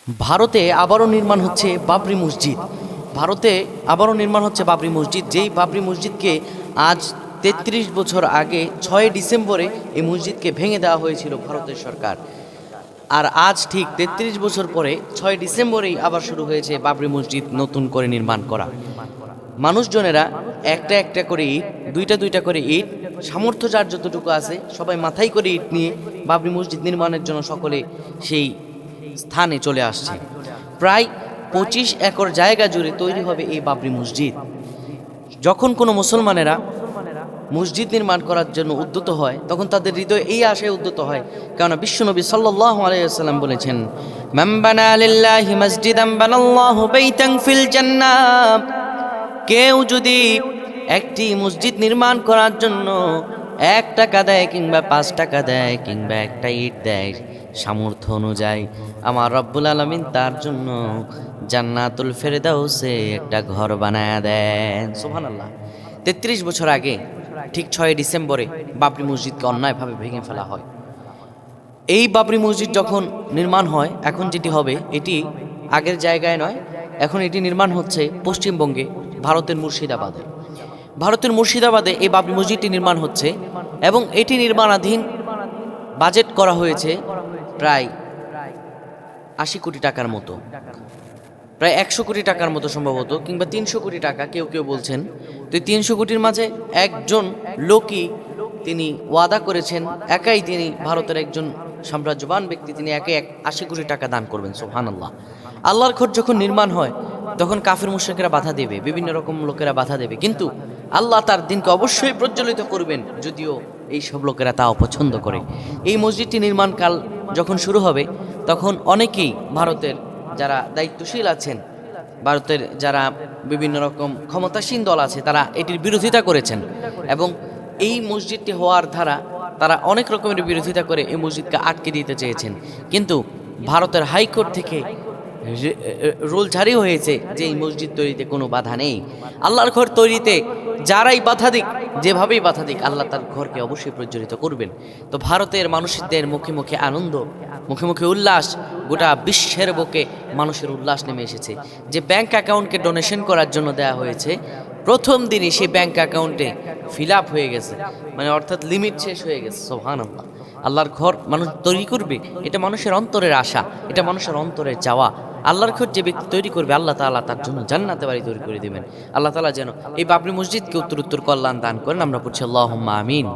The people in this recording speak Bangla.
ভারতে আবারও নির্মাণ হচ্ছে বাবরি মসজিদ। ভারতে আবারও নির্মাণ হচ্ছে বাবরি মসজিদ, যেই বাবরি মসজিদকে আজ ৩৩ বছর আগে ৬ ডিসেম্বরে এই মসজিদকে ভেঙে দেওয়া হয়েছিল ভারতের সরকার। আর আজ ঠিক ৩৩ বছর পরে ৬ ডিসেম্বরেই আবার শুরু হয়েছে বাবরি মসজিদ নতুন করে নির্মাণ করা। মানুষজনেরা একটা একটা করে ইট, দুইটা দুইটা করে ইট, সামর্থ্য যার যতটুকু আছে সবাই মাথায় করে ইট নিয়ে বাবরি মসজিদ নির্মাণের জন্য সকলে সেই স্থানে চলে আসছে। প্রায় ২৫ একর জায়গা জুড়ে তৈরি হবে এই বাবরি মসজিদ। যখন কোনো মুসলমানেরা মসজিদ নির্মাণ করার জন্য উদ্যত হয়, তখন তাদের হৃদয় এই আশায় উদ্যত হয়, কেননা বিশ্বনবী সাল্লাল্লাহু আলাইহি ওয়াসাল্লাম বলেছেন, মান বানা লিল্লাহি মাসজিদান বানাল্লাহু বাইতান ফিল জান্নাহ। কেউ যদি একটি মসজিদ নির্মাণ করার জন্য ১ টাকা দেয় কিংবা ৫ টাকা দেয় কিংবা একটা ইট দেয়, সামর্থ্য অনুযায়ী আমার রব্বুল আলামিন তার জন্য জান্নাতুল ফেরদাউসে একটা ঘর বানায় দেন। সুবহানাল্লাহ। ৩৩ বছর আগে ঠিক ৬ ডিসেম্বরে বাবরি মসজিদকে অন্যায়ভাবে ভেঙে ফেলা হয়। এই বাবরি মসজিদ যখন নির্মাণ হয়, এখন যেটি হবে এটি আগের জায়গায় নয়, এখন এটি নির্মাণ হচ্ছে পশ্চিমবঙ্গে, ভারতের মুর্শিদাবাদে। ভারতের মুর্শিদাবাদে এই বাবরি মসজিদটি নির্মাণ হচ্ছে এবং এটি নির্মাণাধীন। বাজেট করা হয়েছে প্রায় ৮০ কোটি টাকার মতো, প্রায় ১০০ কোটি টাকার মতো সম্ভবত, কিংবা ৩০০ কোটি টাকা কেউ কেউ বলছেন। তো এই ৩০০ কোটির মাঝে একজন লোকই তিনি ওয়াদা করেছেন, একাই তিনি, ভারতের একজন সাম্রাজ্যবান ব্যক্তি, তিনি একে ৮০ কোটি টাকা দান করবেন। সুবহানাল্লাহ। আল্লাহর ঘর যখন নির্মাণ হয় তখন কাফির মুশরিকরা বাধা দেবে, বিভিন্ন রকম লোকেরা বাধা দেবে, কিন্তু আল্লাহ তার দিনকে অবশ্যই প্রজ্বলিত করবেন, যদিও এই সব লোকেরা তা অপছন্দ করে। এই মসজিদটি নির্মাণকাল যখন শুরু হবে তখন অনেকেই ভারতের যারা দায়িত্বশীল আছেন, ভারতের যারা বিভিন্ন রকম ক্ষমতাসীন দল আছে, তারা এটির বিরোধিতা করেছেন এবং এই মসজিদটি হওয়ার ধারা তারা অনেক রকমের বিরোধিতা করে এই মসজিদকে আটকে দিতে চেয়েছেন। কিন্তু ভারতের হাইকোর্ট থেকে রুল জারি হয়েছে যে এই মসজিদ তৈরিতে কোনো বাধা নেই। আল্লাহর ঘর তৈরিতে যারাই বাধা দিক, যেভাবেই বাধা দিক, আল্লাহ তার ঘরকে অবশ্যই প্রজ্বলিত করবেন। তো ভারতের মানুষদের মুখে মুখে আনন্দ, মুখে মুখে উল্লাস, গোটা বিশ্বের বুকে মানুষের উল্লাস নেমে এসেছে। যে ব্যাংক অ্যাকাউন্টকে ডোনেশন করার জন্য দেওয়া হয়েছে, প্রথম দিনই সেই ব্যাংক অ্যাকাউন্টে ফিল আপ হয়ে গেছে, মানে অর্থাৎ লিমিট শেষ হয়ে গেছে। সুবহানাল্লাহ। আল্লাহর ঘর মানুষ তৈরি করবে, এটা মানুষের অন্তরের আশা, এটা মানুষের অন্তরের চাওয়া। আল্লাহর ঘর যে ব্যক্তি তৈরি করবে, আল্লাহ তাআলা তার জন্য জান্নাতে বাড়ি তৈরি করে দেবেন। আল্লাহ তাআলা যেন এই বাবরি মসজিদকে উত্তর কল্যাণ দান করেন। আমরা পড়ছি আল্লাহুম্মা আমিন।